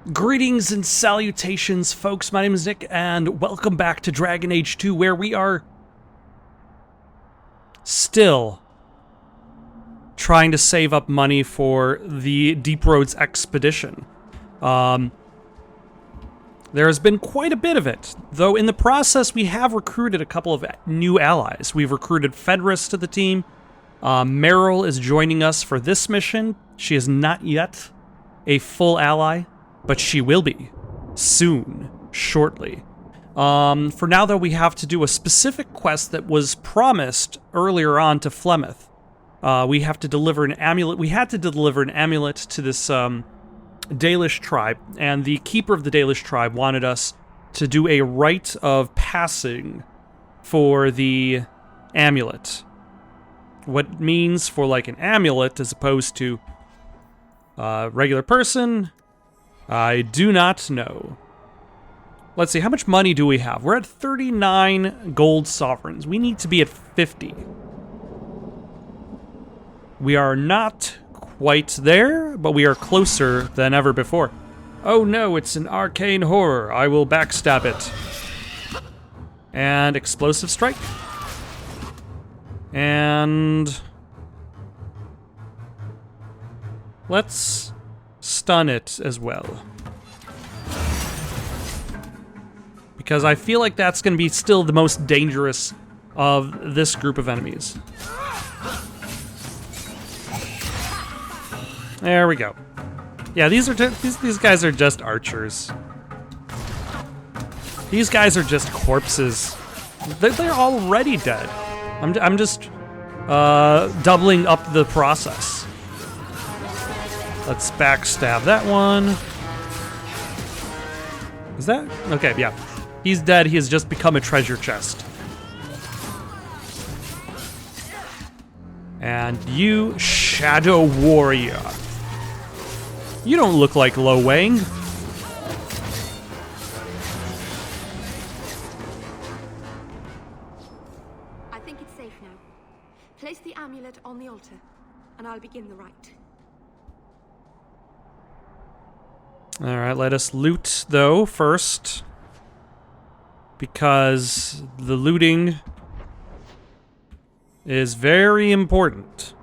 Greetings and salutations, folks. My name is Nick, and welcome back to Dragon Age 2, where we are still trying to save up money for the Deep Roads expedition. There has been quite a bit of it, though in the process we have recruited a couple of new allies. We've recruited Fedris to the team. Meryl is joining us for this mission. She is not yet a full ally, but she will be soon, shortly. For now, though, we have to do a specific quest that was promised earlier on to Flemeth. We have to deliver an amulet. We had to deliver an amulet to this Dalish tribe, and the keeper of the Dalish tribe wanted us to do a rite of passing for the amulet. What it means for like an amulet as opposed to a regular person, I do not know. Let's see, how much money do we have? We're at 39 gold sovereigns. We need to be at 50. We are not quite there, but we are closer than ever before. Oh no, it's an arcane horror. I will backstab it. And explosive strike. And let's stun it as well. Because I feel like that's going to be still the most dangerous of this group of enemies. There we go. Yeah, these guys are just archers. These guys are just corpses. They're already dead. I'm just doubling up the process. Let's backstab that one. Is that? Okay, yeah. He's dead. He has just become a treasure chest. And you, Shadow Warrior. You don't look like Lo Wang. I think it's safe now. Place the amulet on the altar, and I'll begin the rite. Alright, let us loot, though, first. Because the looting is very important.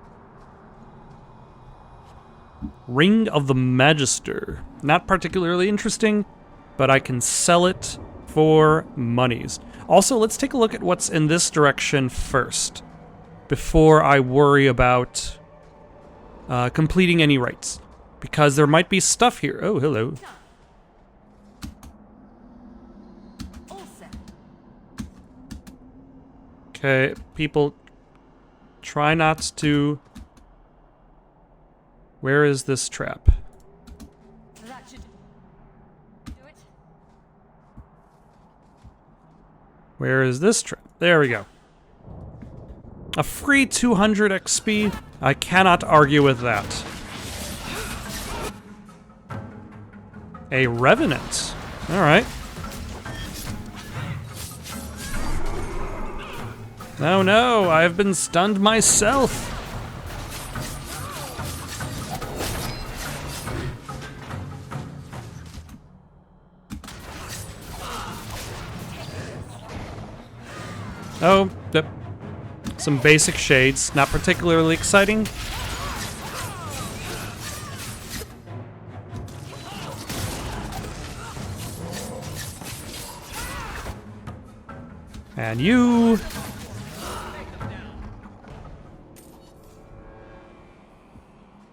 Ring of the Magister. Not particularly interesting, but I can sell it for monies. Also, let's take a look at what's in this direction first, before I worry about completing any rites. Because there might be stuff here. Oh, hello. Okay, people, try not to... Where is this trap? That should do it. Where is this trap? There we go. A free 200 XP? I cannot argue with that. A Revenant. Alright. No, no, I've been stunned myself. Oh, yep. Some basic shades, not particularly exciting. And you...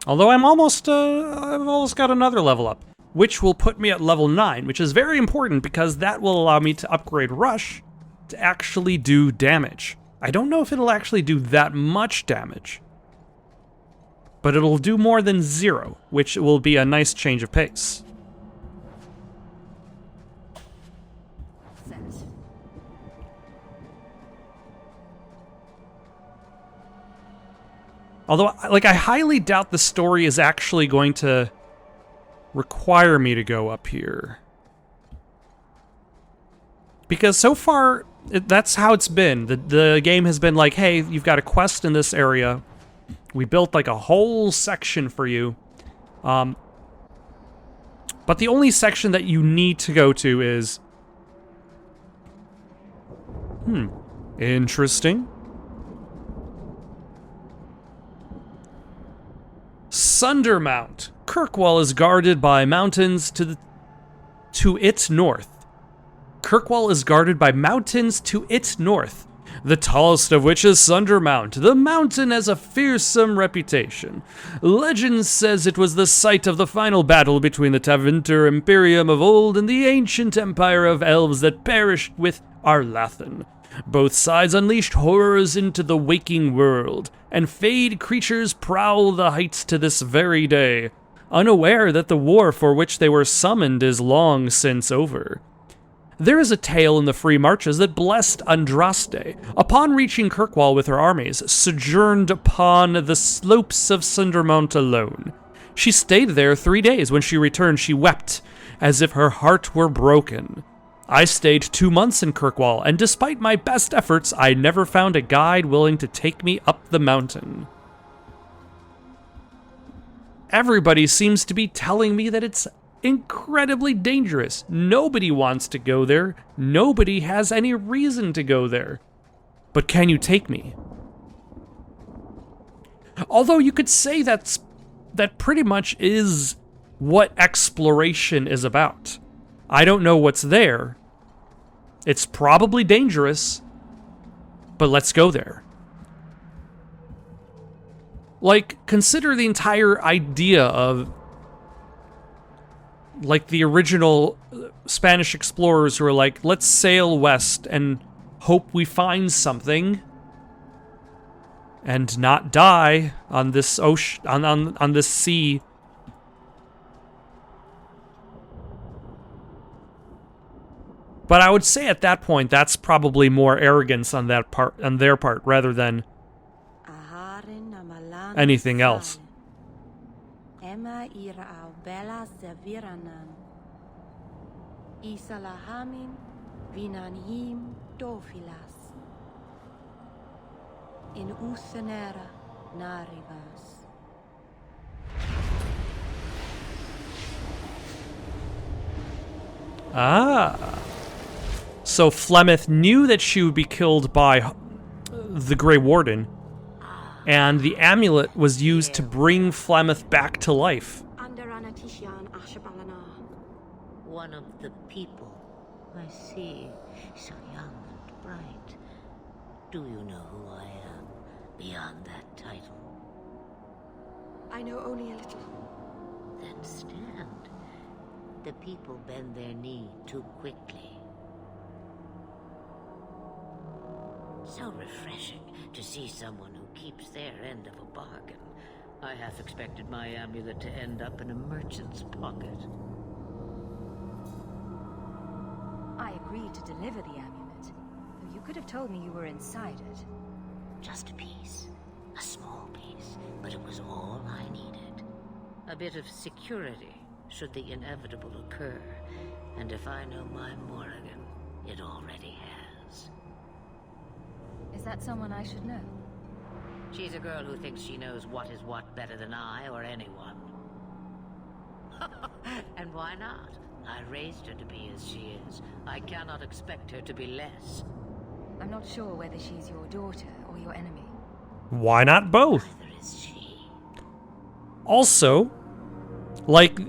Although I've almost got another level up, which will put me at level 9, which is very important because that will allow me to upgrade Rush to actually do damage. I don't know if it'll actually do that much damage, but it'll do more than 0, which will be a nice change of pace. Although, like, I highly doubt the story is actually going to require me to go up here. Because so far, that's how it's been. The game has been like, hey, you've got a quest in this area. We built, like, a whole section for you. But the only section that you need to go to is... Interesting. Sundermount. Kirkwall is guarded by mountains to its north. Kirkwall is guarded by mountains to its north, the tallest of which is Sundermount. The mountain has a fearsome reputation. Legend says it was the site of the final battle between the Tevinter Imperium of old and the ancient empire of elves that perished with Arlathan. Both sides unleashed horrors into the waking world, and feyed creatures prowl the heights to this very day, unaware that the war for which they were summoned is long since over. There is a tale in the Free Marches that blessed Andraste, upon reaching Kirkwall with her armies, sojourned upon the slopes of Sundermount alone. She stayed there 3 days. When she returned, she wept, as if her heart were broken. I stayed 2 months in Kirkwall, and despite my best efforts, I never found a guide willing to take me up the mountain. Everybody seems to be telling me that it's incredibly dangerous. Nobody wants to go there. Nobody has any reason to go there. But can you take me? Although you could say that pretty much is what exploration is about. I don't know what's there. It's probably dangerous, but let's go there. Like, consider the entire idea of, like, the original Spanish explorers who were like, let's sail west and hope we find something and not die on this ocean, on this sea. But I would say at that point, that's probably more arrogance on their part, rather than anything else. Ah. So Flemeth knew that she would be killed by the Grey Warden, and the amulet was used to bring Flemeth back to life. One of the people. I see. So young and bright. Do you know who I am, beyond that title? I know only a little. Then stand. The people bend their knee too quickly. So refreshing to see someone who keeps their end of a bargain. I half expected my amulet to end up in a merchant's pocket. I agreed to deliver the amulet, though you could have told me you were inside it. Just a piece. A small piece, but it was all I needed. A bit of security, should the inevitable occur. And if I know my Morrigan, it already has. Is that someone I should know? She's a girl who thinks she knows what is what better than I or anyone. And why not? I raised her to be as she is. I cannot expect her to be less. I'm not sure whether she's your daughter or your enemy. Why not both? Neither is she. Also, like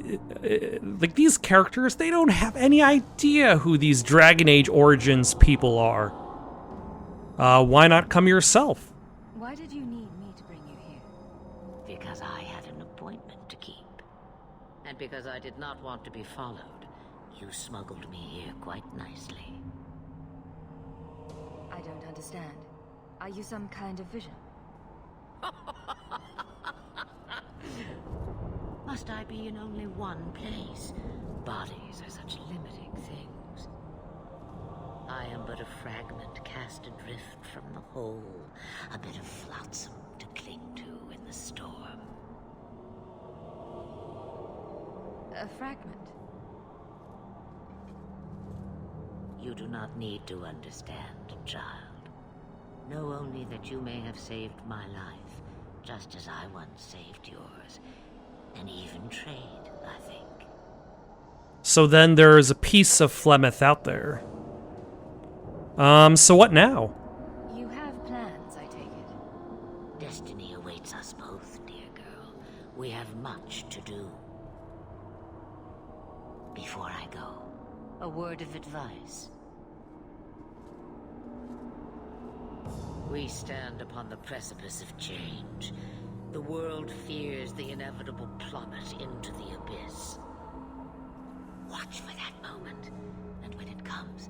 these characters, they don't have any idea who these Dragon Age Origins people are. Why not come yourself? Why did you need me to bring you here? Because I had an appointment to keep. And because I did not want to be followed, you smuggled me here quite nicely. I don't understand. Are you some kind of vision? Must I be in only one place? Bodies are such limiting things. I am but a fragment cast adrift from the whole, a bit of flotsam to cling to in the storm. A fragment? You do not need to understand, child. Know only that you may have saved my life, just as I once saved yours. And even trade, I think. So then there is a piece of Flemeth out there. So what now? You have plans, I take it. Destiny awaits us both, dear girl. We have much to do. Before I go, a word of advice. We stand upon the precipice of change. The world fears the inevitable plummet into the abyss. Watch for that moment, and when it comes,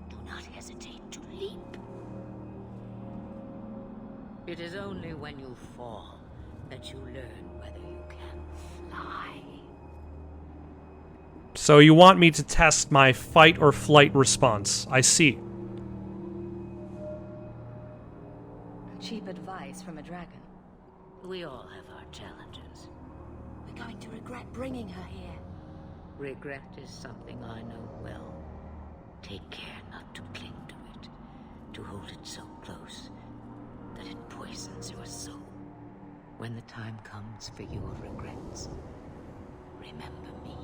do not hesitate to leap. It is only when you fall that you learn whether you can fly. So you want me to test my fight or flight response. I see. Cheap advice from a dragon. We all have our challenges. We're going to regret bringing her here. Regret is something I know well. Take care not to cling to it, to hold it so close that it poisons your soul. When the time comes for your regrets, remember me.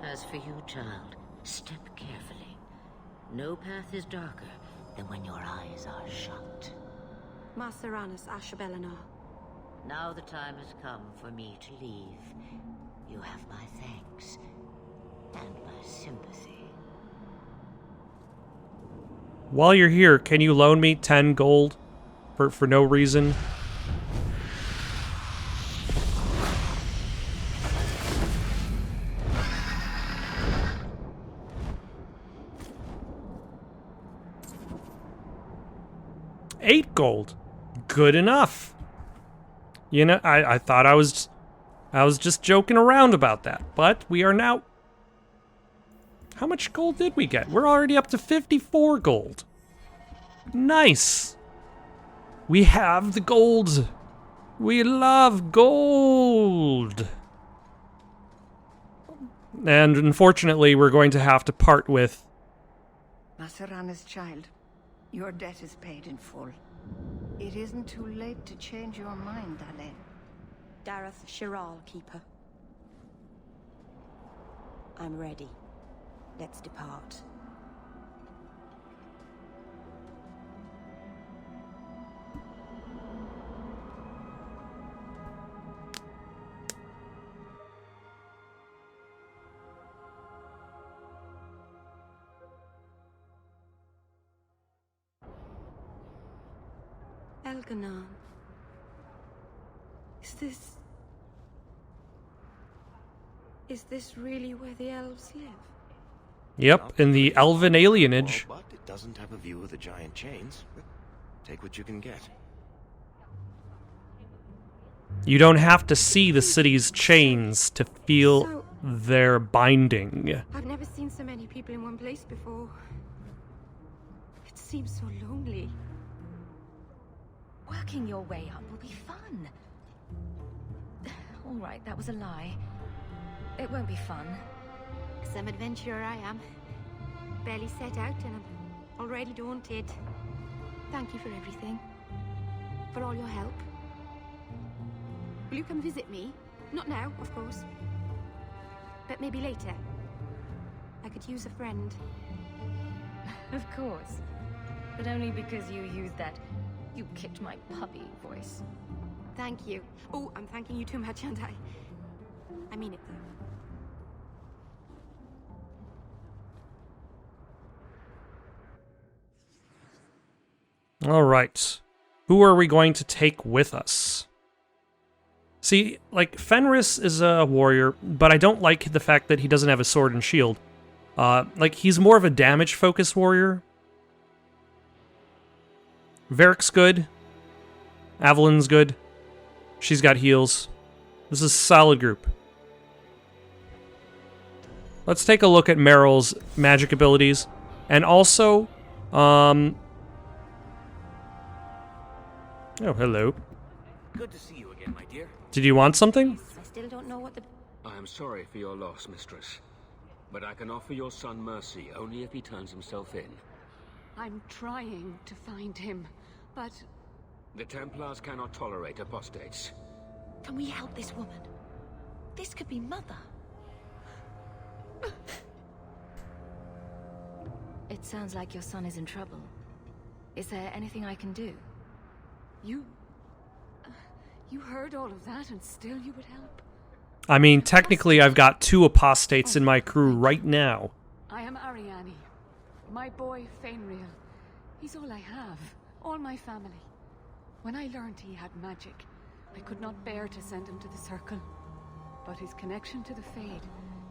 As for you, child, step carefully. No path is darker than when your eyes are shut. Maceranus Ashabelenar. Now the time has come for me to leave. You have my thanks and my sympathy. While you're here, can you loan me 10 gold for no reason? $8 gold. Good enough. You know, I thought I was just joking around about that, but we are now... How much gold did we get? We're already up to 54 gold. Nice. We have the gold. We love gold. And unfortunately, we're going to have to part with... Maceranus, child, your debt is paid in full. It isn't too late to change your mind, Alain. Dareth Shiral, Keeper. I'm ready. Let's depart. Elganon. Is this really where the elves live? Yep, in the elven alienage. But it doesn't have a view of the giant chains. But take what you can get. You don't have to see the city's chains to feel their binding. I've never seen so many people in one place before. It seems so lonely. Working your way up will be fun. All right, that was a lie. It won't be fun. Some adventurer I am. Barely set out and I'm already daunted. Thank you for everything. For all your help. Will you come visit me? Not now, of course. But maybe later. I could use a friend. Of course. But only because you used that "you kicked my puppy" voice. Thank you. Oh, I'm thanking you too much, aren't I? I mean it, though. All right. Who are we going to take with us? See, like, Fenris is a warrior, but I don't like the fact that he doesn't have a sword and shield. Like, he's more of a damage-focused warrior. Varric's good. Avalyn's good. She's got heals. This is a solid group. Let's take a look at Meryl's magic abilities. And also, oh, hello. Good to see you again, my dear. Did you want something? I still don't know what the... I am sorry for your loss, mistress. But I can offer your son mercy only if he turns himself in. I'm trying to find him, but... The Templars cannot tolerate apostates. Can we help this woman? This could be Mother. It sounds like your son is in trouble. Is there anything I can do? You... you heard all of that and still you would help? I mean, technically I've got 2 apostates in my crew right now. I am Ariane. My boy, Fainriel. He's all I have. All my family. When I learned he had magic, I could not bear to send him to the Circle. But his connection to the Fade,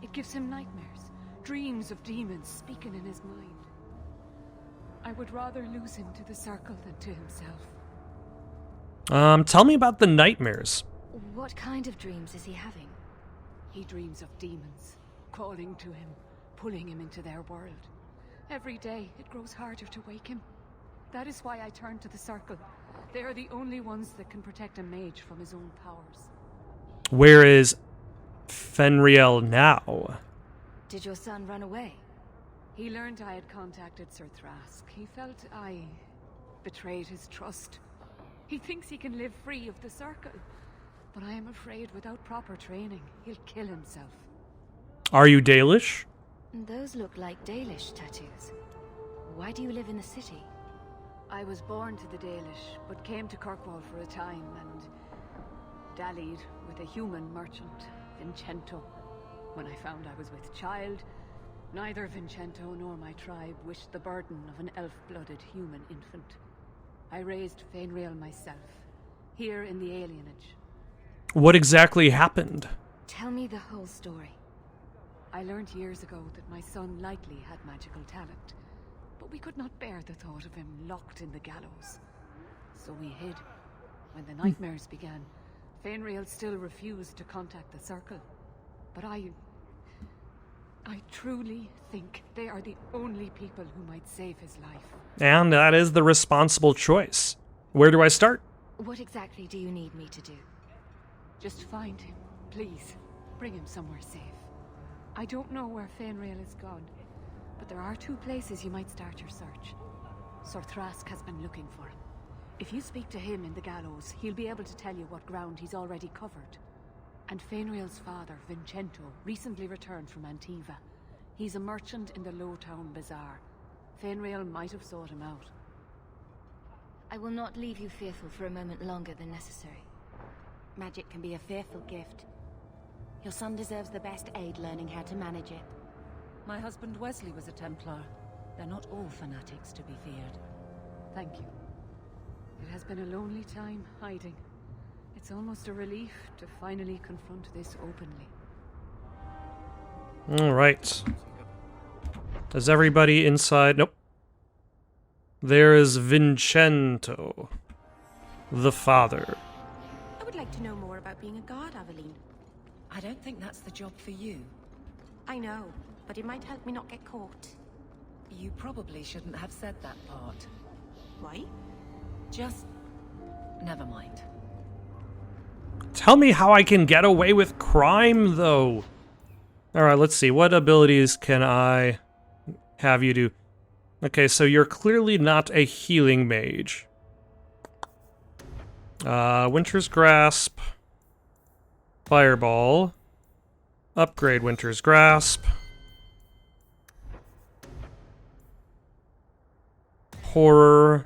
it gives him nightmares. Dreams of demons speaking in his mind. I would rather lose him to the Circle than to himself. Tell me about the nightmares. What kind of dreams is he having? He dreams of demons, calling to him, pulling him into their world. Every day, it grows harder to wake him. That is why I turn to the Circle. They are the only ones that can protect a mage from his own powers. Where is Fenriel now? Did your son run away? He learned I had contacted Sir Thrask. He felt I betrayed his trust. He thinks he can live free of the Circle. But I am afraid without proper training, he'll kill himself. Are you Dalish? Those look like Dalish tattoos. Why do you live in the city? I was born to the Dalish, but came to Kirkwall for a time and dallied with a human merchant, Vincento. When I found I was with child, neither Vincento nor my tribe wished the burden of an elf-blooded human infant. I raised Fainriel myself, here in the alienage. What exactly happened? Tell me the whole story. I learned years ago that my son likely had magical talent, but we could not bear the thought of him locked in the gallows. So we hid. When the nightmares began, Fainriel still refused to contact the Circle. But I truly think they are the only people who might save his life. And that is the responsible choice. Where do I start? What exactly do you need me to do? Just find him, please. Bring him somewhere safe. I don't know where Fainriel is gone, but there are 2 places you might start your search. Sir Thrask has been looking for him. If you speak to him in the gallows, he'll be able to tell you what ground he's already covered. And Fainriel's father, Vincento, recently returned from Antiva. He's a merchant in the Lowtown Bazaar. Fainriel might have sought him out. I will not leave you fearful for a moment longer than necessary. Magic can be a fearful gift. Your son deserves the best aid learning how to manage it. My husband Wesley was a Templar. They're not all fanatics to be feared. Thank you. It has been a lonely time hiding. It's almost a relief to finally confront this openly. All right. Is everybody inside? Nope. There is Vincento, the father. I would like to know more about being a guard, Aveline. I don't think that's the job for you. I know, but it might help me not get caught. You probably shouldn't have said that part. Why? Just... never mind. Tell me how I can get away with crime, though. Alright, let's see. What abilities can I have you do? Okay, so you're clearly not a healing mage. Winter's Grasp. Fireball. Upgrade Winter's Grasp. Horror.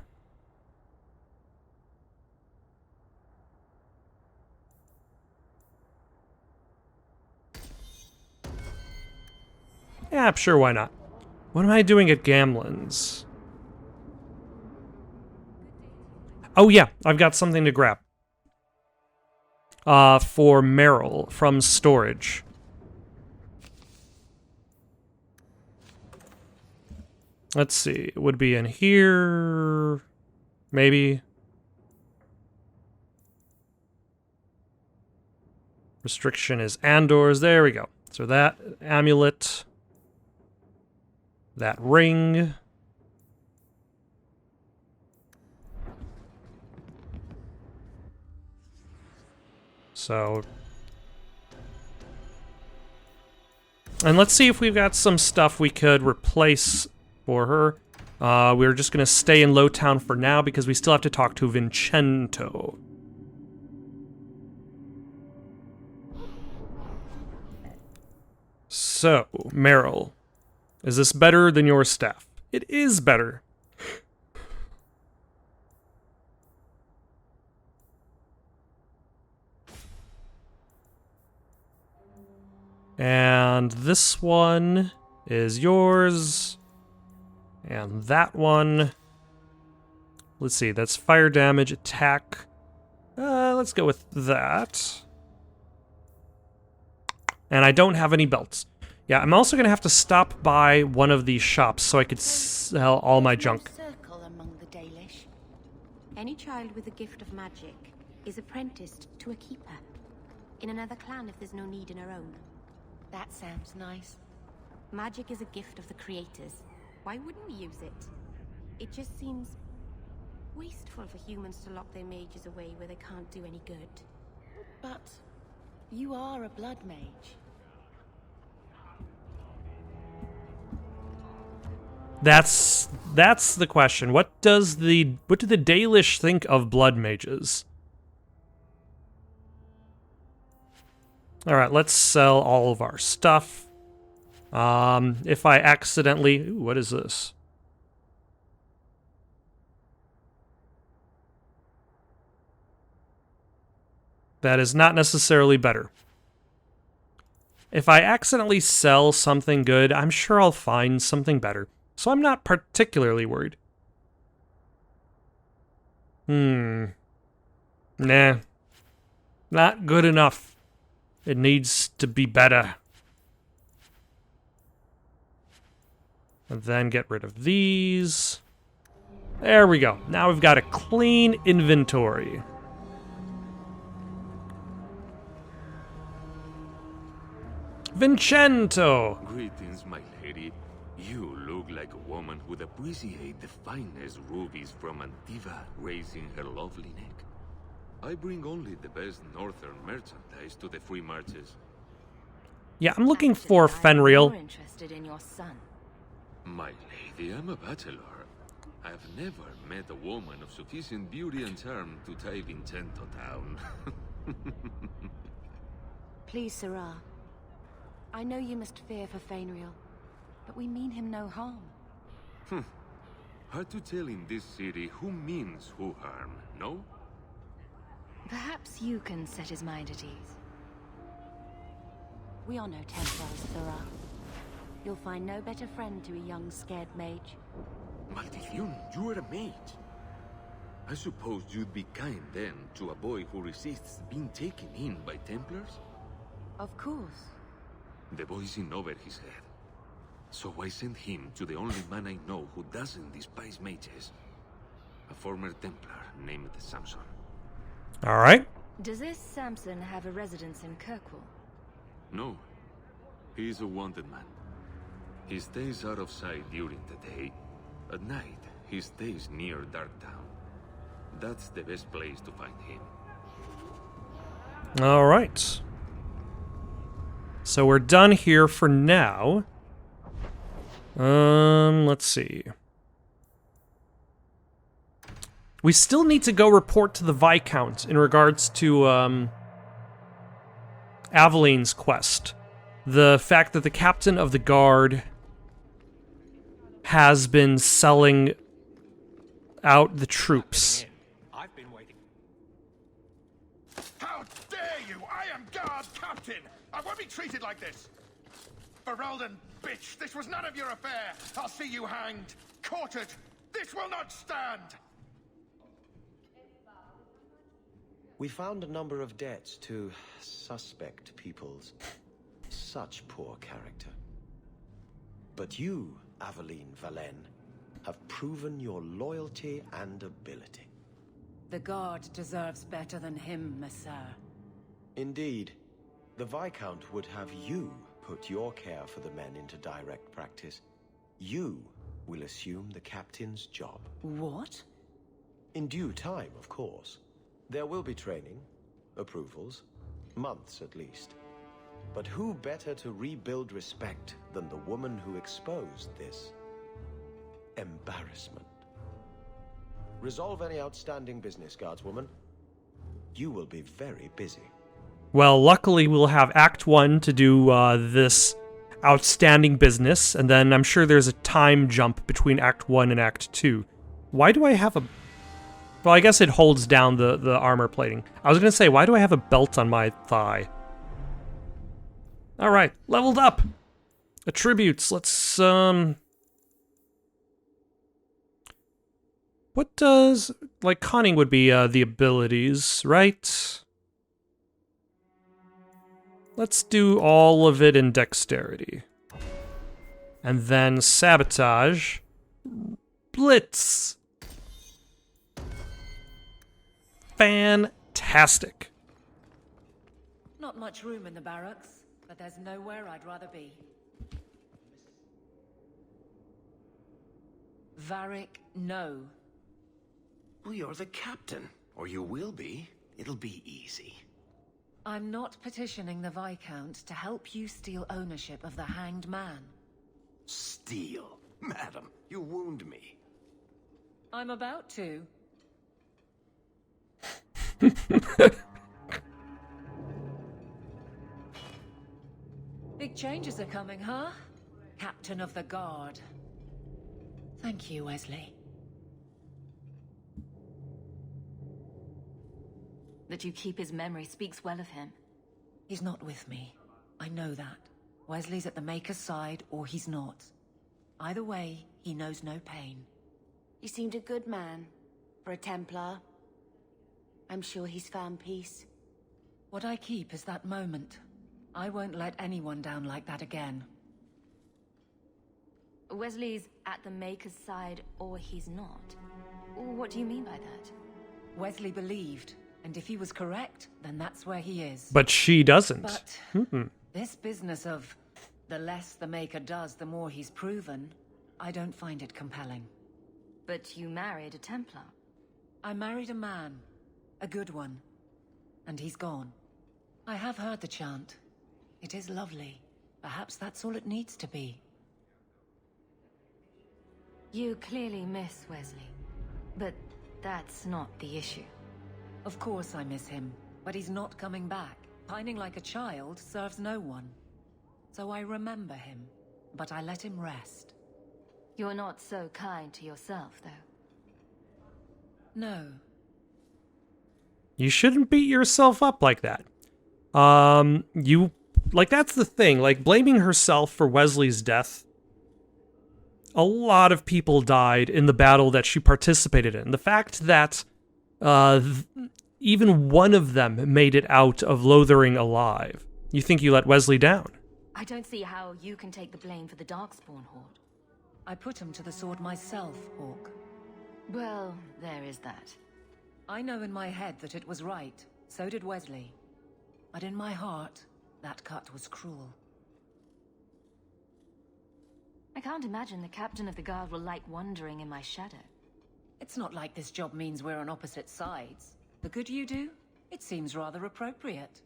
Yeah, sure, why not? What am I doing at Gamlen's? Oh yeah, I've got something to grab. For Meryl from storage. Let's see, it would be in here... maybe. Restriction is Andor's, there we go. So that amulet... that ring. So. And let's see if we've got some stuff we could replace for her. We're just going to stay in Lowtown for now because we still have to talk to Vincento. So, Meryl. Is this better than your staff? It is better. And this one is yours. And that one... Let's see, that's fire damage, attack. Let's go with that. And I don't have any belts. Yeah, I'm also going to have to stop by one of these shops so I could sell all my junk. Circle among the Dalish. Any child with a gift of magic is apprenticed to a keeper. In another clan if there's no need in her own. That sounds nice. Magic is a gift of the creators. Why wouldn't we use it? It just seems wasteful for humans to lock their mages away where they can't do any good. But you are a blood mage. That's the question. What do the Dalish think of blood mages? Alright, let's sell all of our stuff. If I accidentally... Ooh, what is this? That is not necessarily better. If I accidentally sell something good, I'm sure I'll find something better. So I'm not particularly worried. Nah. Not good enough. It needs to be better. And then get rid of these. There we go. Now we've got a clean inventory. Vincento! Greetings, my lady. You look like a woman who'd appreciate the finest rubies from Antiva raising her lovely neck. I bring only the best northern merchandise to the free marches. Yeah, I'm looking for Fenrir. More interested in your son. My lady, I'm a bachelor. I've never met a woman of sufficient beauty and charm to tie Vincento down. Please, Sarah. I know you must fear for Fenrir, but we mean him no harm. Hard to tell in this city who means who harm, no? Perhaps you can set his mind at ease. We are no Templars, Sarah. You'll find no better friend to a young, scared mage. Maldición, you are a mage. I suppose you'd be kind then to a boy who resists being taken in by Templars? Of course. The boy's in over his head. So I sent him to the only man I know who doesn't despise mages. A former Templar named Samson. Alright. Does this Samson have a residence in Kirkwall? No. He's a wanted man. He stays out of sight during the day. At night, he stays near Darktown. That's the best place to find him. Alright. So we're done here for now. Let's see. We still need to go report to the Viscount in regards to, Aveline's quest. The fact that the captain of the guard has been selling out the troops. I've been waiting. How dare you! I am guard captain! I won't be treated like this! Ferelden, bitch! This was none of your affair! I'll see you hanged! Quartered! This will not stand! We found a number of debts to suspect peoples. Such poor character. But you, Aveline Valen, have proven your loyalty and ability. The guard deserves better than him, Messire. Indeed. The Viscount would have you put your care for the men into direct practice. You will assume the captain's job. What? In due time, of course. There will be training, approvals, months at least. But who better to rebuild respect than the woman who exposed this embarrassment? Resolve any outstanding business, guardswoman. You will be very busy. Well, luckily we'll have Act 1 to do this outstanding business, and then I'm sure there's a time jump between Act 1 and Act 2. Why do I have a... Well, I guess it holds down the armor plating. I was going to say, why do I have a belt on my thigh? Alright, leveled up! Attributes, let's, What does... Like, conning would be, the abilities, right? Let's do all of it in dexterity. And then sabotage. Blitz! Fantastic. Not much room in the barracks, but there's nowhere I'd rather be. Varric, no. Well, you're the captain. Or you will be. It'll be easy. I'm not petitioning the Viscount to help you steal ownership of the Hanged Man. Steal? Madam, you wound me. I'm about to. Big changes are coming, huh? Captain of the Guard. Thank you, Wesley. That you keep his memory speaks well of him. He's not with me. I know that. Wesley's at the Maker's side, or he's not. Either way, he knows no pain. He seemed a good man. For a Templar. I'm sure he's found peace. What I keep is that moment. I won't let anyone down like that again. Wesley's at the Maker's side, or he's not. What do you mean by that? Wesley believed, and if he was correct, then that's where he is. But she doesn't. But this business of the less the Maker does, the more he's proven, I don't find it compelling. But you married a Templar. I married a man. A good one. And he's gone. I have heard the chant. It is lovely. Perhaps that's all it needs to be. You clearly miss Wesley. But that's not the issue. Of course I miss him, but he's not coming back. Pining like a child serves no one. So I remember him, but I let him rest. You're not so kind to yourself, though. No. You shouldn't beat yourself up like that. Like, that's the thing. Like, blaming herself for Wesley's death. A lot of people died in the battle that she participated in. The fact that even one of them made it out of Lothering alive. You think you let Wesley down? I don't see how you can take the blame for the Darkspawn Horde. I put him to the sword myself, Hawk. Well, there is that. I know in my head that it was right. So did Wesley. But in my heart, that cut was cruel. I can't imagine the captain of the guard will like wandering in my shadow. It's not like this job means we're on opposite sides. The good you do, it seems rather appropriate.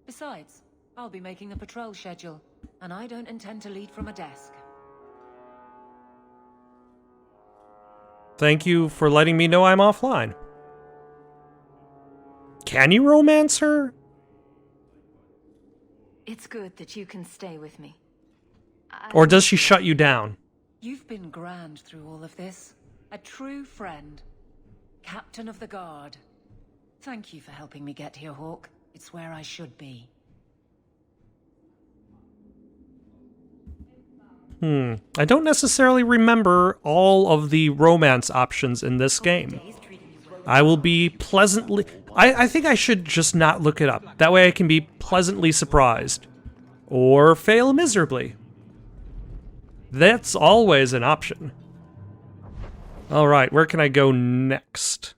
Besides, I'll be making a patrol schedule, and I don't intend to lead from a desk. Thank you for letting me know I'm offline. Can you romance her? It's good that you can stay with me. Or does she shut you down? You've been grand through all of this. A true friend. Captain of the Guard. Thank you for helping me get here, Hawk. It's where I should be. I don't necessarily remember all of the romance options in this game. I will be pleasantly... I think I should just not look it up. That way I can be pleasantly surprised. Or fail miserably. That's always an option. Alright, where can I go next?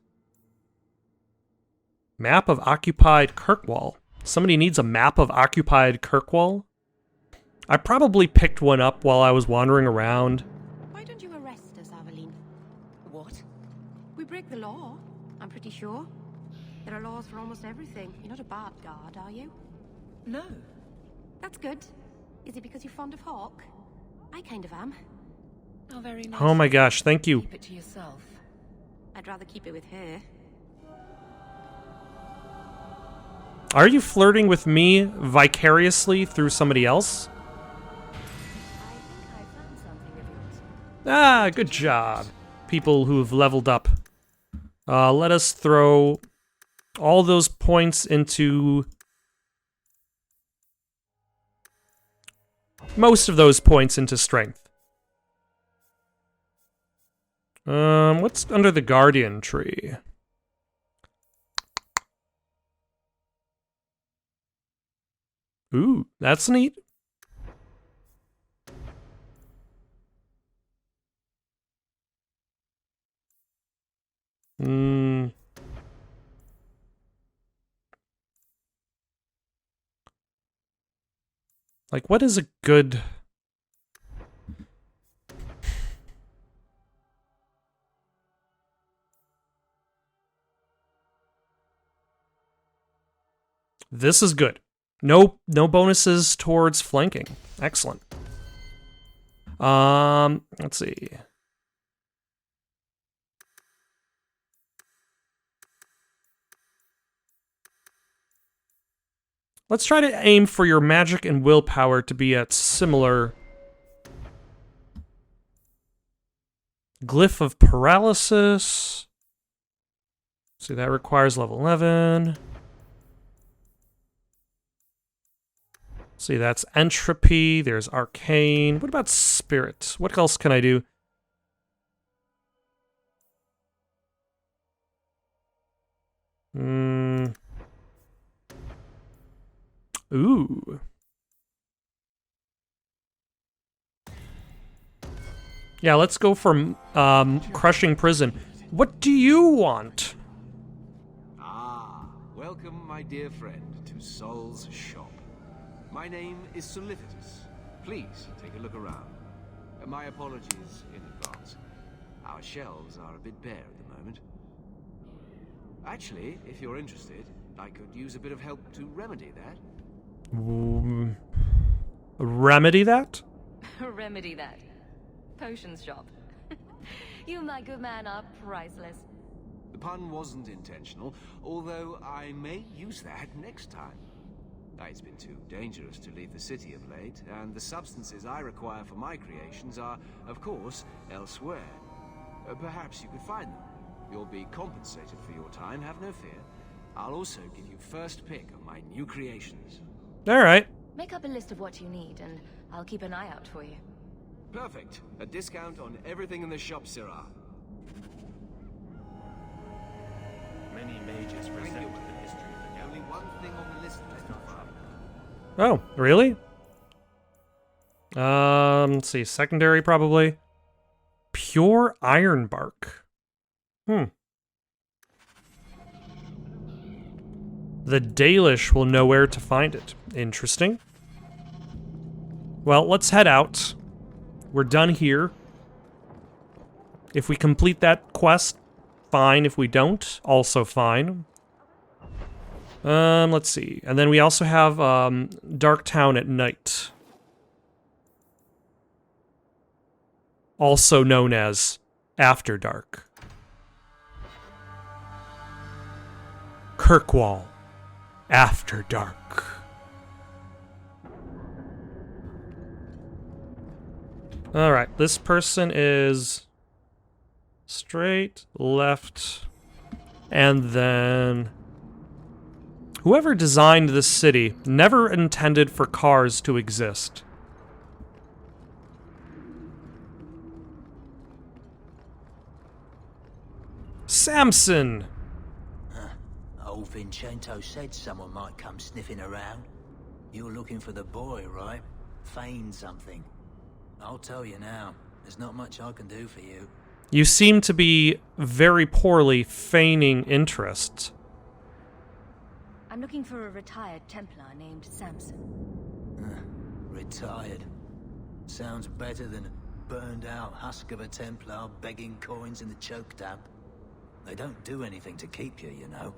Map of occupied Kirkwall. Somebody needs a map of occupied Kirkwall? I probably picked one up while I was wandering around. Why don't you arrest us, Aveline? What? We break the law, I'm pretty sure. There are laws for almost everything. You're not a bad guard, are you? No. That's good. Is it because you're fond of Hawk? I kind of am. How very nice. Oh my gosh, thank you. Keep it to yourself. I'd rather keep it with her. Are you flirting with me vicariously through somebody else? Ah, good job. People who've leveled up. Let us throw all those points into... most of those points into strength. What's under the Guardian tree? Ooh, that's neat. Like, what is a good... This is good. No bonuses towards flanking. Excellent. Let's see. Let's try to aim for your magic and willpower to be at similar... Glyph of Paralysis. See, that requires level 11. See, that's Entropy. There's Arcane. What about Spirit? What else can I do? Ooh. Yeah, let's go for Crushing Prison. What do you want? Ah, welcome, my dear friend, to Sol's shop. My name is Solicitus. Please take a look around. My apologies in advance. Our shelves are a bit bare at the moment. Actually, if you're interested, I could use a bit of help to remedy that. Remedy that? Remedy that. Potions shop. You, my good man, are priceless. The pun wasn't intentional, although I may use that next time. It's been too dangerous to leave the city of late, and the substances I require for my creations are, of course, elsewhere. Perhaps you could find them. You'll be compensated for your time, have no fear. I'll also give you first pick of my new creations. Alright. Make up a list of what you need, and I'll keep an eye out for you. Perfect. A discount on everything in the shop, Sirrah. Many mages present the history of the Only one thing on the list left to find. Oh, really? Let's see. Secondary, probably. Pure iron bark. The Dalish will know where to find it. Interesting. Well, let's head out. We're done here. If we complete that quest, fine. If we don't, also fine. Let's see. And then we also have, Dark Town at Night. Also known as After Dark. Kirkwall. After Dark. Alright, this person is straight, left, and then... Whoever designed this city never intended for cars to exist. Samson! Old Vincento said someone might come sniffing around. You're looking for the boy, right? Feign something. I'll tell you now, there's not much I can do for you. You seem to be very poorly feigning interest. I'm looking for a retired Templar named Samson. Retired. Sounds better than a burned-out husk of a Templar begging coins in the choke damp. They don't do anything to keep you, you know.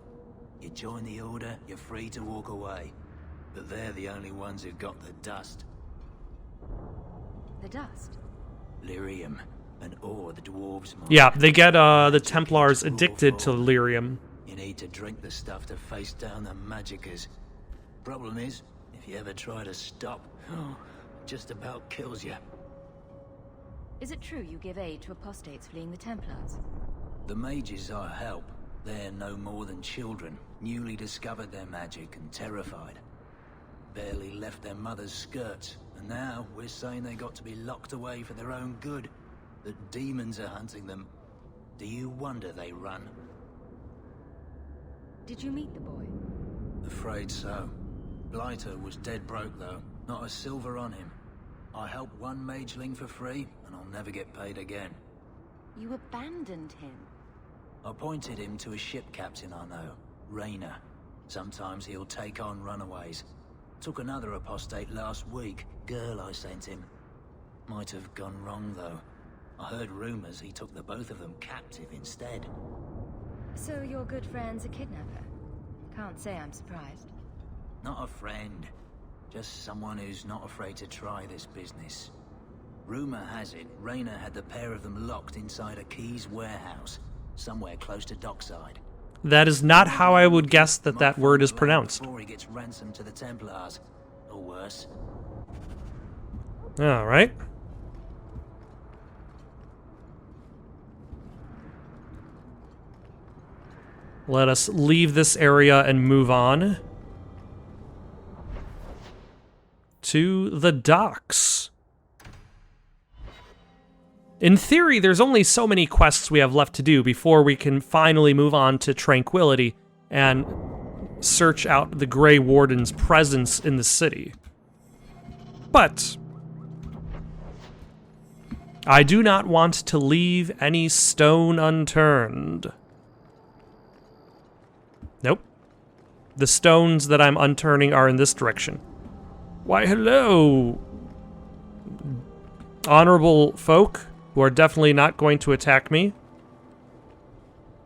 You join the Order, you're free to walk away. But they're the only ones who've got the dust. The dust? Lyrium, an ore the dwarves mine. Yeah, they get the Templars addicted to lyrium. You need to drink the stuff to face down the magickas. Problem is, if you ever try to stop, just about kills you. Is it true you give aid to apostates fleeing the Templars? The mages I help, they're no more than children, newly discovered their magic and terrified. Barely left their mother's skirts, and now we're saying they got to be locked away for their own good. That demons are hunting them. Do you wonder they run? Did you meet the boy? Afraid so. Blighter was dead broke though, not a silver on him. I helped one mageling for free, and I'll never get paid again. You abandoned him? I pointed him to a ship captain I know, Rayner. Sometimes he'll take on runaways. Took another apostate last week, girl I sent him. Might have gone wrong though. I heard rumors he took the both of them captive instead. So your good friend's a kidnapper? Can't say I'm surprised. Not a friend. Just someone who's not afraid to try this business. Rumor has it, Rayner had the pair of them locked inside a Keys warehouse, somewhere close to dockside. That is not how I would guess that that word is pronounced. Before he gets ransomed to the Templars, or worse. All right. Let us leave this area and move on to the docks. In theory, there's only so many quests we have left to do before we can finally move on to Tranquility and search out the Grey Warden's presence in the city. But I do not want to leave any stone unturned. Nope. The stones that I'm unturning are in this direction. Why, hello, honorable folk who are definitely not going to attack me.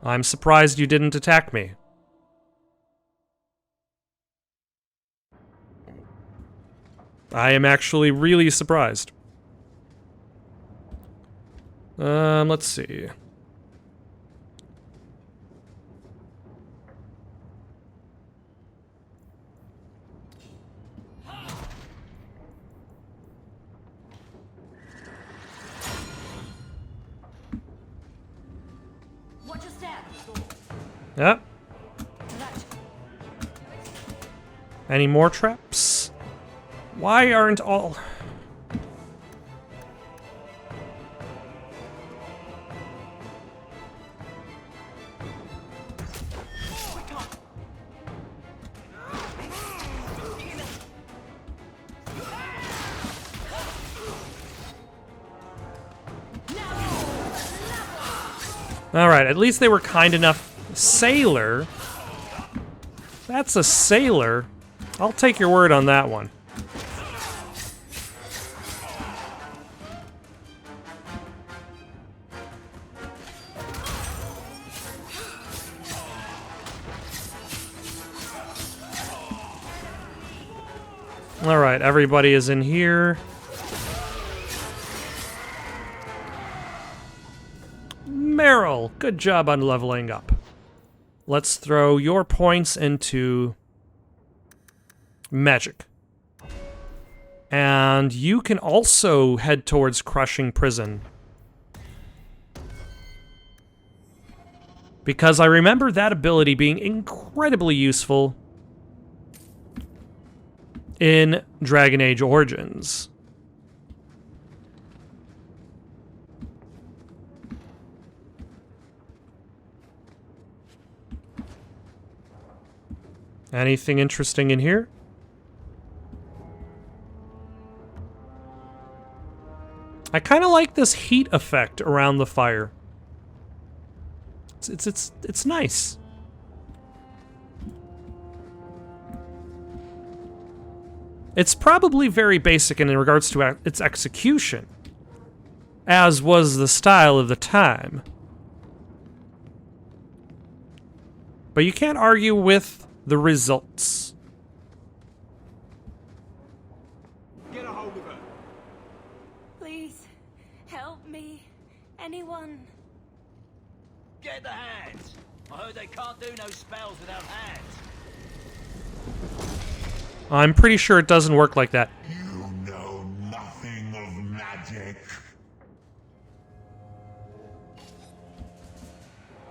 I'm surprised you didn't attack me. I am actually really surprised. Let's see. Yep. Any more traps? Why aren't all... Alright, at least they were kind enough. Sailor? That's a sailor? I'll take your word on that one. Alright, everybody is in here. Meryl, good job on leveling up. Let's throw your points into magic. And you can also head towards Crushing Prison. Because I remember that ability being incredibly useful in Dragon Age Origins. Anything interesting in here? I kind of like this heat effect around the fire. It's nice. It's probably very basic in regards to its execution, as was the style of the time. But you can't argue with the results. Get a hold of her. Please, help me. Anyone. Get the hands! I heard they can't do no spells without hands. I'm pretty sure it doesn't work like that. You know nothing of magic.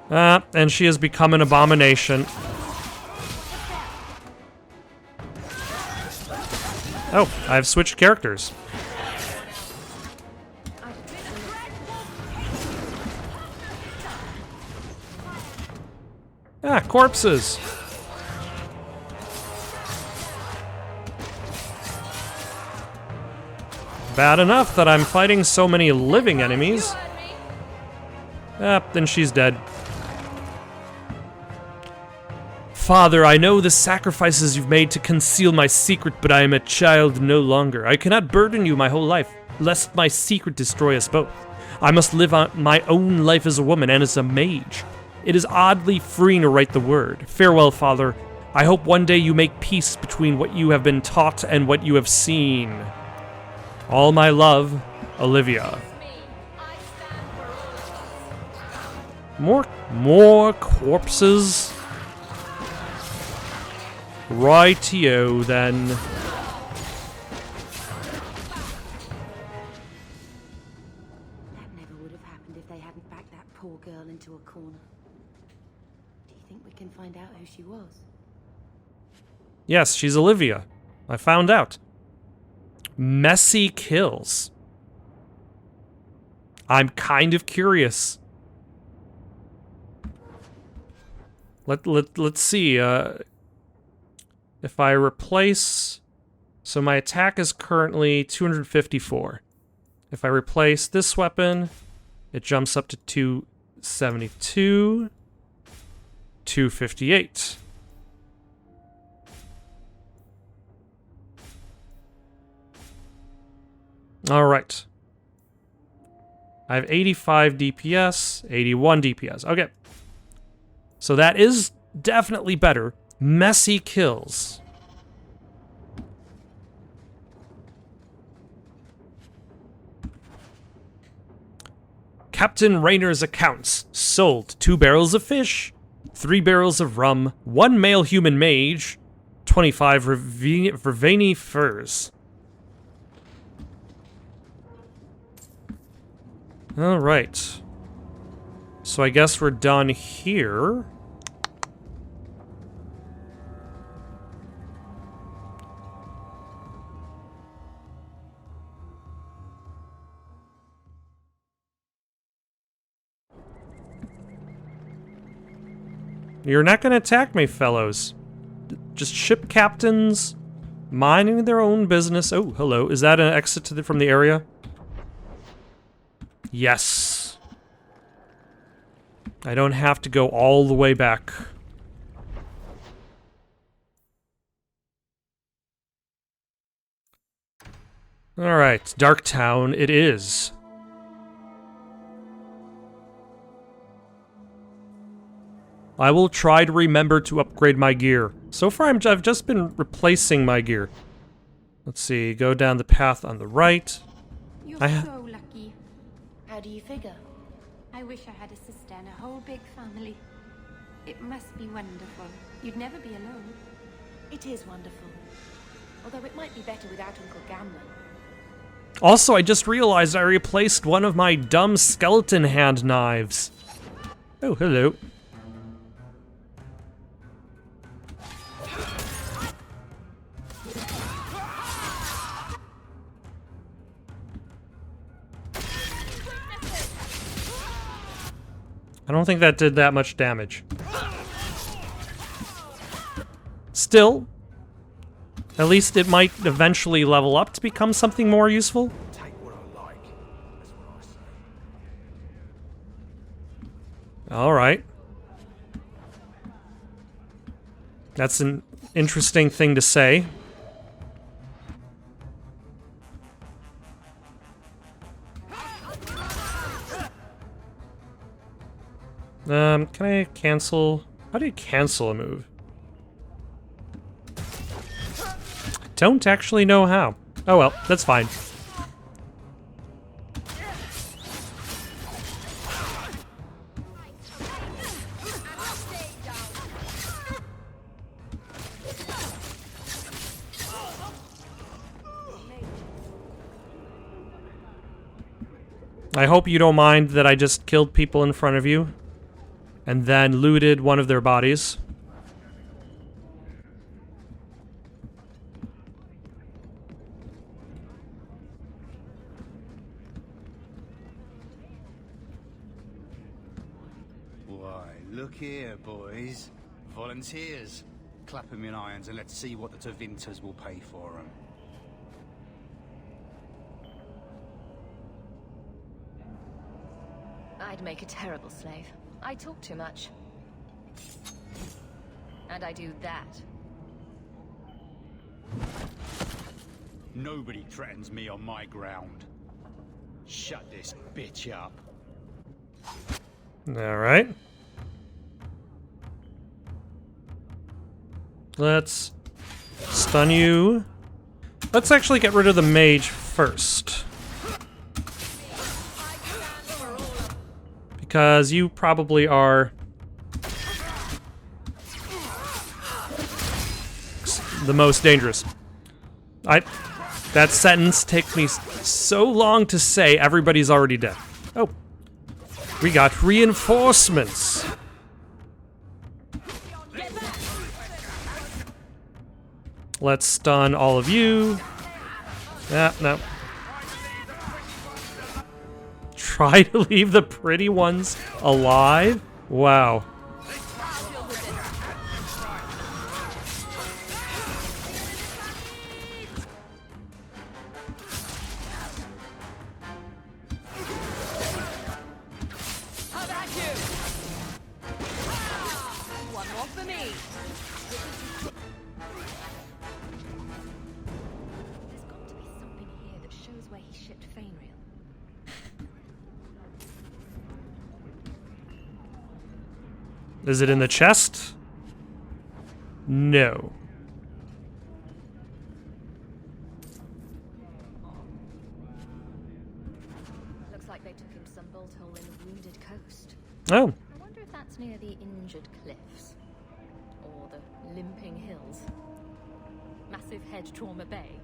And she has become an abomination. Oh, I've switched characters. Ah, corpses. Bad enough that I'm fighting so many living enemies. Ah, then she's dead. Father, I know the sacrifices you've made to conceal my secret, but I am a child no longer. I cannot burden you my whole life, lest my secret destroy us both. I must live on my own life as a woman and as a mage. It is oddly freeing to write the word. Farewell, Father. I hope one day you make peace between what you have been taught and what you have seen. All my love, Olivia. More corpses. Rightio, then. That never would have happened if they hadn't backed that poor girl into a corner. Do you think we can find out who she was? Yes, she's Olivia. I found out. Messy kills. I'm kind of curious. Let's see. If I replace... So my attack is currently 254. If I replace this weapon, it jumps up to 272. 258. Alright. I have 85 DPS, 81 DPS. Okay. So that is definitely better. Messy kills. Captain Rayner's accounts. Sold 2 barrels of fish, 3 barrels of rum, 1 male human mage, 25 Vervaini furs. Alright. So I guess we're done here. You're not gonna attack me, fellows. Just ship captains, minding their own business. Oh, hello. Is that an exit to from the area? Yes. I don't have to go all the way back. Alright, Dark Town it is. I will try to remember to upgrade my gear. So far, I've just been replacing my gear. Let's see, go down the path on the right. You're so lucky. How do you figure? I wish I had a sister and a whole big family. It must be wonderful. You'd never be alone. It is wonderful. Although it might be better without Uncle Gamma. Also, I just realized I replaced one of my dumb skeleton hand knives. Oh, hello. I don't think that did that much damage. Still, at least it might eventually level up to become something more useful. Alright. That's an interesting thing to say. Can I cancel? How do you cancel a move? Don't actually know how. Oh well, that's fine. I hope you don't mind that I just killed people in front of you. and then looted one of their bodies. Why, look here, boys. Volunteers. Clap 'em in irons and let's see what the Tevinters will pay for 'em. I'd make a terrible slave. I talk too much. And I do that. Nobody threatens me on my ground. Shut this bitch up. Alright. Let's stun you. Let's actually get rid of the mage first. Because you probably are the most dangerous. That sentence takes me so long to say. Everybody's already dead. Oh. We got reinforcements. Let's stun all of you. No. Try to leave the pretty ones alive? Wow. Is it in the chest? No. Looks like they took him some bolt hole in the wounded coast. Oh. I wonder if that's near the injured cliffs. Or the limping hills. Massive head trauma bay.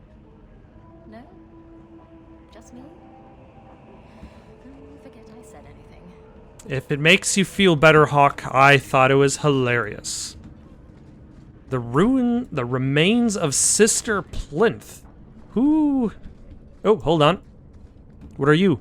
No? Just me? Forget I said anything. If it makes you feel better, Hawk, I thought it was hilarious. The remains of Sister Plinth. Who? Oh, hold on. What are you?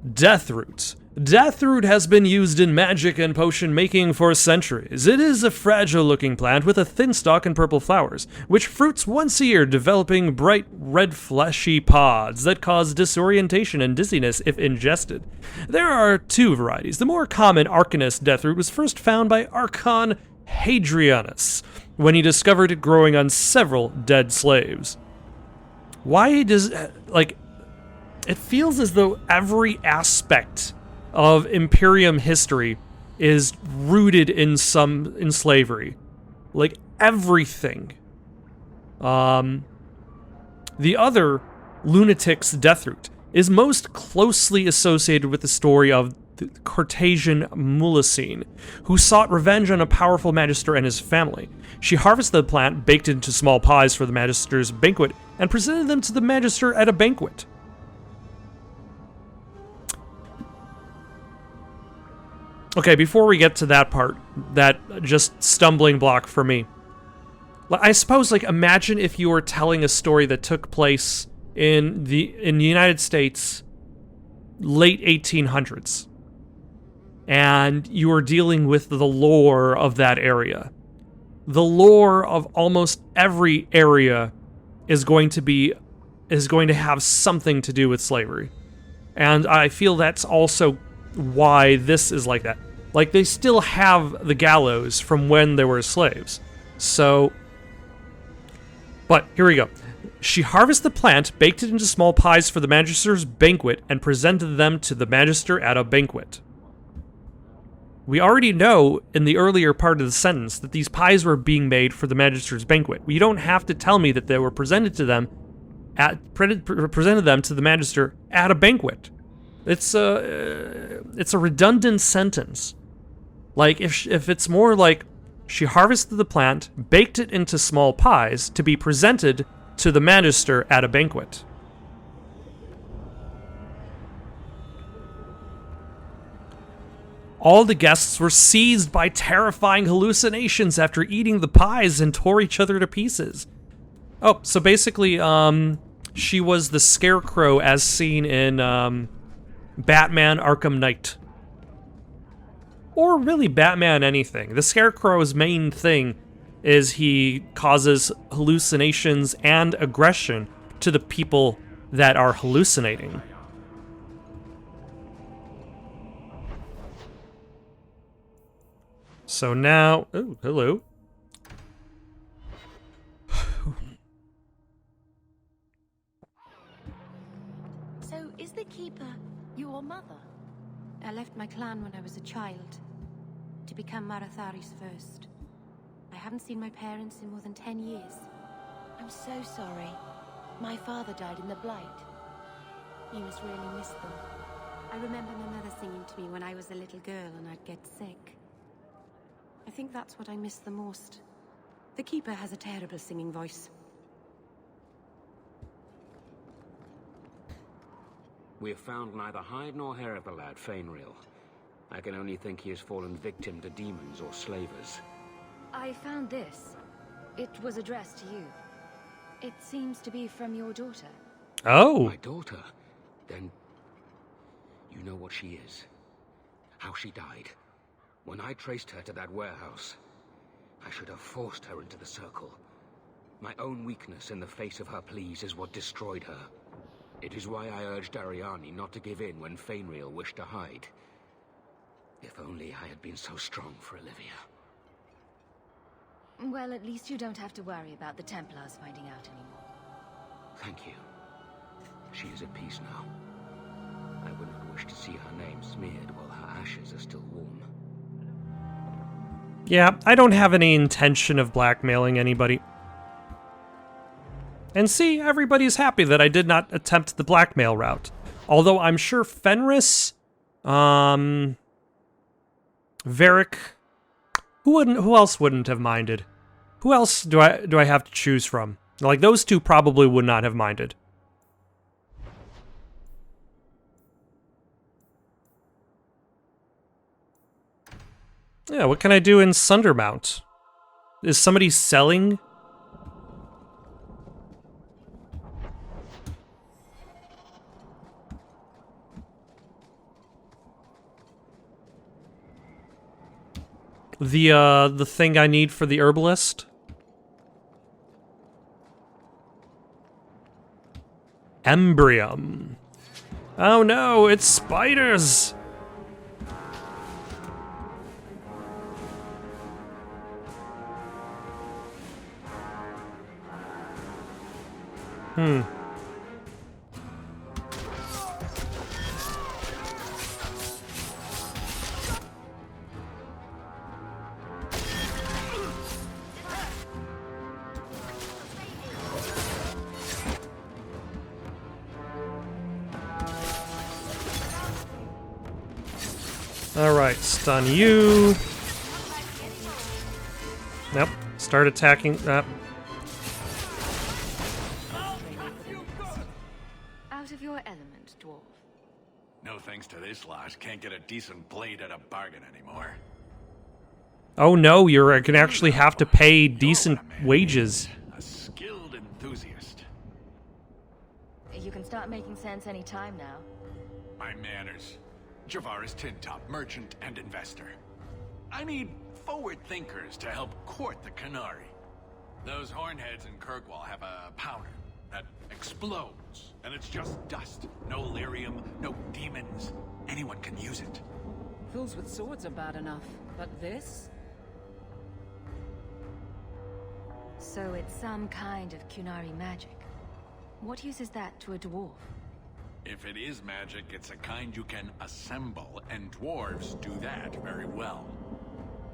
Deathroot. Deathroot has been used in magic and potion making for centuries. It is a fragile-looking plant with a thin stalk and purple flowers, which fruits once a year, developing bright red fleshy pods that cause disorientation and dizziness if ingested. There are two varieties. The more common Arcanist deathroot was first found by Archon Hadrianus when he discovered it growing on several dead slaves. Why does, like, it feels as though every aspect of Imperium history is rooted in slavery. Like, everything. The other, Lunatic's Deathroot, is most closely associated with the story of the Cartesian Mulicine, who sought revenge on a powerful magister and his family. She harvested the plant, baked it into small pies for the magister's banquet, and presented them to the magister at a banquet. Okay, before we get to that part, that just stumbling block for me. I suppose, like, imagine if you were telling a story that took place in the United States, late 1800s, and you were dealing with the lore of that area. The lore of almost every area is going to have something to do with slavery, and I feel that's also why this is like that. Like, they still have the gallows from when they were slaves. So, but here we go. She harvested the plant, baked it into small pies for the magister's banquet, and presented them to the magister at a banquet. We already know in the earlier part of the sentence that these pies were being made for the magister's banquet. You don't have to tell me that they were presented to them presented them to the magister at a banquet. It's a redundant sentence. Like, if it's more like, she harvested the plant, baked it into small pies to be presented to the magister at a banquet. All the guests were seized by terrifying hallucinations after eating the pies and tore each other to pieces. Oh, so basically, she was the Scarecrow as seen in Batman Arkham Knight. Or really Batman anything. The Scarecrow's main thing is he causes hallucinations and aggression to the people that are hallucinating. So now... Oh, hello. So, is the Keeper your mother? I left my clan when I was a child, to become Marathari's first. I haven't seen my parents in more than 10 years. I'm so sorry. My father died in the Blight. You must really miss them. I remember my mother singing to me when I was a little girl and I'd get sick. I think that's what I miss the most. The Keeper has a terrible singing voice. We have found neither hide nor hair of the lad, Fainreal. I can only think he has fallen victim to demons or slavers. I found this. It was addressed to you. It seems to be from your daughter. Oh. My daughter? Then you know what she is. How she died. When I traced her to that warehouse, I should have forced her into the circle. My own weakness in the face of her pleas is what destroyed her. It is why I urged Ariani not to give in when Fainreal wished to hide. If only I had been so strong for Olivia. Well, at least you don't have to worry about the Templars finding out anymore. Thank you. She is at peace now. I would not wish to see her name smeared while her ashes are still warm. Yeah, I don't have any intention of blackmailing anybody. And see, everybody's happy that I did not attempt the blackmail route. Although I'm sure Fenris, Varric, who else wouldn't have minded? Who else do I have to choose from? Like, those two probably would not have minded. Yeah, what can I do in Sundermount? Is somebody selling? The thing I need for the herbalist? Embrium. Oh no, it's spiders! Alright, stun you. Nope, start attacking that. Out of your element, dwarf. No thanks to this lot, can't get a decent blade at a bargain anymore. Oh no, you're gonna actually have to pay decent wages. A skilled enthusiast. You can start making sense any time now. My manners. Javaris Tintop, merchant and investor. I need forward thinkers to help court the Canary. Those hornheads in Kirkwall have a powder that explodes, and it's just dust. No lyrium, no demons. Anyone can use it. Fools with swords are bad enough, but this? So it's some kind of Cunari magic. What use is that to a dwarf? If it is magic, it's a kind you can assemble, and dwarves do that very well.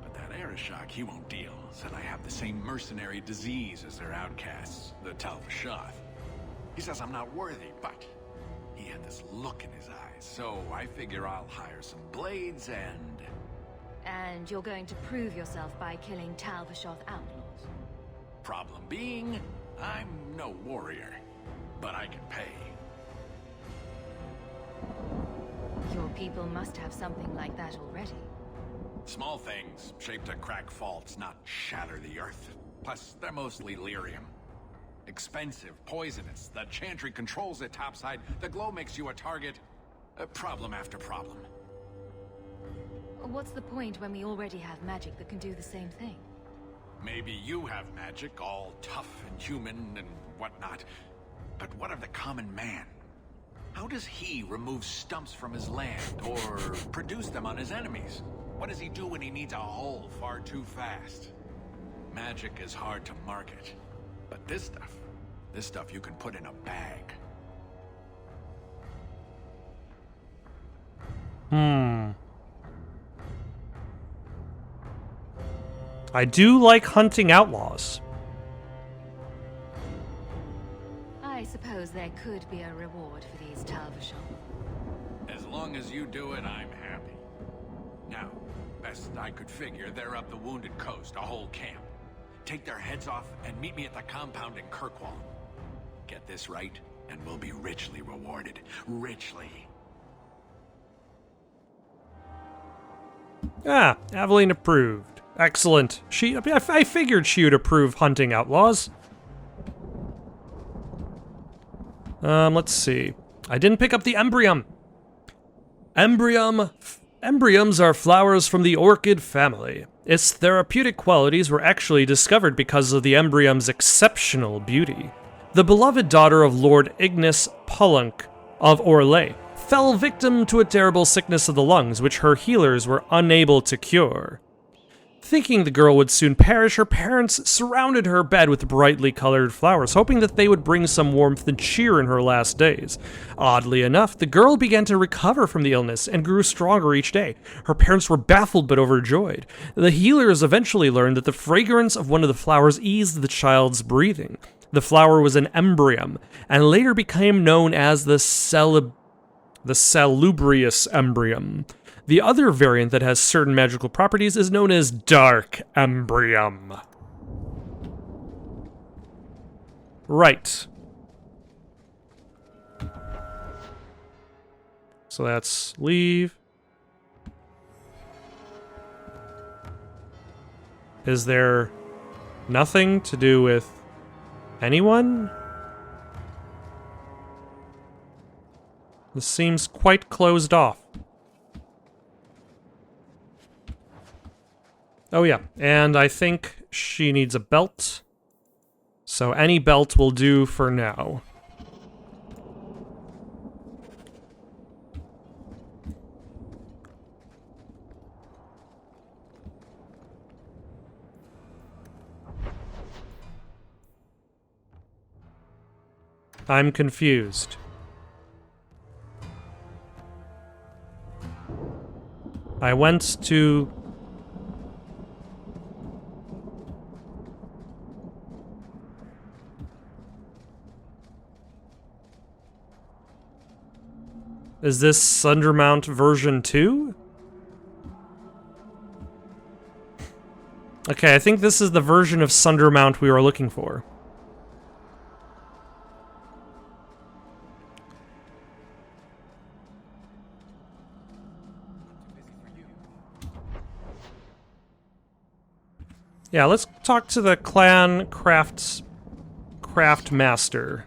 But that Arishok, he won't deal. Said I have the same mercenary disease as their outcasts, the Talvashoth. He says I'm not worthy, but he had this look in his eyes, so I figure I'll hire some blades and... And you're going to prove yourself by killing Talvashoth outlaws? Problem being, I'm no warrior, but I can pay. Your people must have something like that already. Small things, shaped to crack faults, not shatter the earth. Plus, they're mostly lyrium. Expensive, poisonous, the Chantry controls it topside, the glow makes you a target. Problem after problem. What's the point when we already have magic that can do the same thing? Maybe you have magic, all tough and human and whatnot. But what of the common man? How does he remove stumps from his land, or produce them on his enemies? What does he do when he needs a hole far too fast? Magic is hard to market. But this stuff you can put in a bag. I do like hunting outlaws. I suppose there could be a reward for these Talvashon. As long as you do it, I'm happy. Now, best I could figure, they're up the Wounded Coast, a whole camp. Take their heads off and meet me at the compound in Kirkwall. Get this right, and we'll be richly rewarded. Richly. Ah, Aveline approved. Excellent. I figured she would approve hunting outlaws. Let's see. I didn't pick up the embryum. Embryums are flowers from the orchid family. Its therapeutic qualities were actually discovered because of the embryum's exceptional beauty. The beloved daughter of Lord Ignis Polunk of Orlais fell victim to a terrible sickness of the lungs, which her healers were unable to cure. Thinking the girl would soon perish, her parents surrounded her bed with brightly colored flowers, hoping that they would bring some warmth and cheer in her last days. Oddly enough, the girl began to recover from the illness and grew stronger each day. Her parents were baffled but overjoyed. The healers eventually learned that the fragrance of one of the flowers eased the child's breathing. The flower was an embryum, and later became known as the salubrious embryum. The other variant that has certain magical properties is known as Dark Embryum. Right. So that's leave. Is there nothing to do with anyone? This seems quite closed off. Oh yeah, and I think she needs a belt. So any belt will do for now. I'm confused. I went to... Is this Sundermount version 2? Okay, I think this is the version of Sundermount we were looking for. Yeah, let's talk to the clan craft master.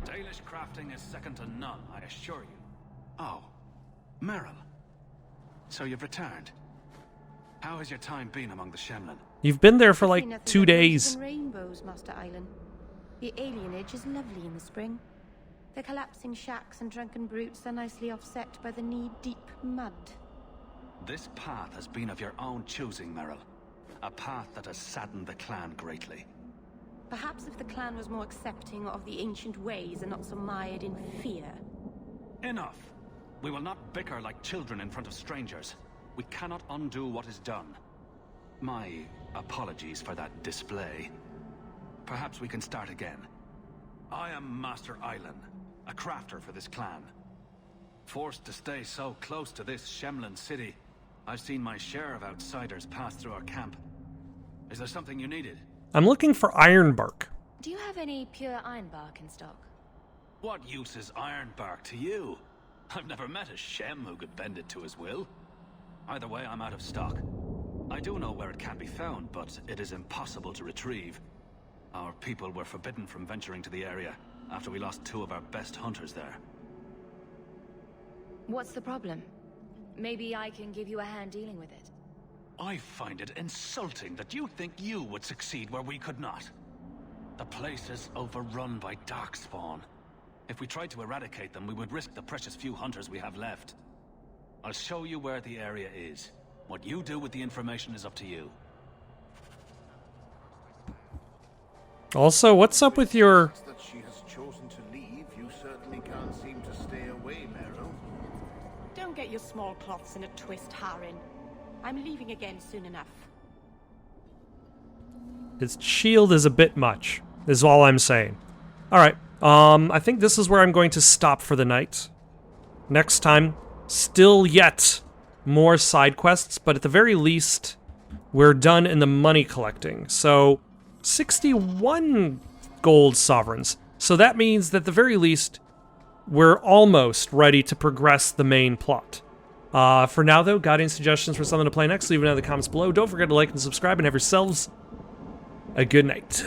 Dalish crafting is second to none, I assure you. Oh, Merrill. So you've returned. How has your time been among the Shemlin? You've been there for like 2 days. Rainbows, Master Island. The alienage is lovely in the spring. The collapsing shacks and drunken brutes are nicely offset by the knee-deep mud. This path has been of your own choosing, Merrill. A path that has saddened the clan greatly. Perhaps if the clan was more accepting of the ancient ways and not so mired in fear. Enough. We will not bicker like children in front of strangers. We cannot undo what is done. My apologies for that display. Perhaps we can start again. I am Master Island, a crafter for this clan. Forced to stay so close to this Shemlin city, I've seen my share of outsiders pass through our camp. Is there something you needed? I'm looking for ironbark. Do you have any pure ironbark in stock? What use is ironbark to you? I've never met a Shem who could bend it to his will. Either way, I'm out of stock. I do know where it can be found, but it is impossible to retrieve. Our people were forbidden from venturing to the area after we lost 2 of our best hunters there. What's the problem? Maybe I can give you a hand dealing with it. I find it insulting that you think you would succeed where we could not. The place is overrun by darkspawn. If we tried to eradicate them, we would risk the precious few hunters we have left. I'll show you where the area is. What you do with the information is up to you. Also, what's up with your... That she has chosen to leave, you certainly can't seem to stay away, Meryl. Don't get your small cloths in a twist, Harin. I'm leaving again soon enough. His shield is a bit much, is all I'm saying. Alright, I think this is where I'm going to stop for the night. Next time, still yet more side quests, but at the very least, we're done in the money collecting. So, 61 gold sovereigns. So that means that at the very least, we're almost ready to progress the main plot. For now, though, got any suggestions for something to play next? Leave it in the comments below. Don't forget to like and subscribe, and have yourselves a good night.